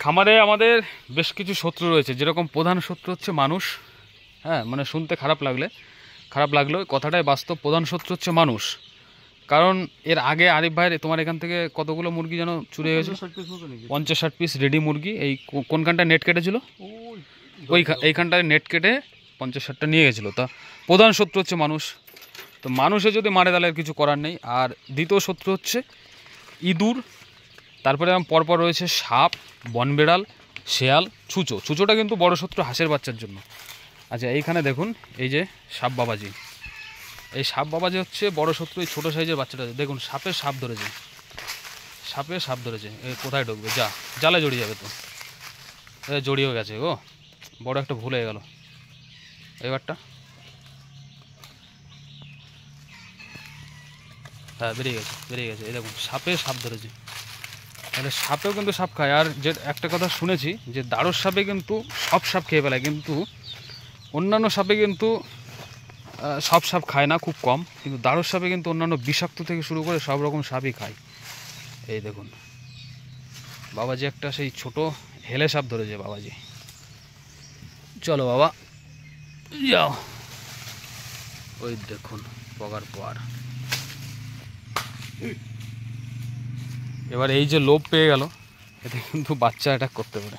খামারে আমাদের বেশ কিছু শত্রু রয়েছে, যেরকম প্রধান শত্রু হচ্ছে মানুষ। হ্যাঁ, মানে শুনতে খারাপ লাগলেও কথাটাই বাস্তব। প্রধান শত্রু হচ্ছে মানুষ। কারণ এর আগে আরিফ ভাইয়ের তোমার এখান থেকে কতগুলো মুরগি যেন চুরি হয়েছিল? 50-60 পিস রেডি মুরগি। এই কোনখানটায় নেট কেটেছিল? এইখানটায় নেট কেটে 50-60টা নিয়ে গেছিলো। তা প্রধান শত্রু হচ্ছে মানুষ। তো মানুষে যদি মারে তাহলে আর কিছু করার নেই। আর দ্বিতীয় শত্রু হচ্ছে ইঁদুর, তারপরে পরপর রয়েছে সাপ, বনবিড়াল, শেয়াল, ছুঁচোটা কিন্তু বড় শত্রু হাঁসের বাচ্চার জন্য। আচ্ছা, এইখানে দেখুন, এই যে সাপ বাবাজি, এই সাপ বাবাজি হচ্ছে বড় শত্রু। এই ছোটো সাইজের বাচ্চাটা দেখুন, সাপ ধরেছে। এ কোথায় ঢুকবে? জালে জড়িয়ে যাবে তো। জড়িয়েও গেছে গো, বড় একটা ভুল হয়ে গেল এবারটা। হ্যাঁ, বেরিয়ে গেছে। এই দেখুন, সাপ ধরেছে। তাহলে সাপেও কিন্তু সাপ খায়। আর যে একটা কথা শুনেছি যে দাঁড়স সাপে কিন্তু সব সাপ খেয়ে ফেলায়, কিন্তু অন্যান্য সাপে কিন্তু সব সাপ খায় না, খুব কম। কিন্তু দাঁড়স সাপে কিন্তু অন্যান্য বিষাক্ত থেকে শুরু করে সব রকম সাপই খায়। এই দেখুন, বাবাজি একটা সেই ছোট হেলে সাপ ধরেছে বাবাজি। চলো বাবা, যাও। ওই দেখুন, পগার পর এবার এই যে লোভ পেয়ে গেল, এতে কিন্তু বাচ্চা অ্যাটাক করতে পারে।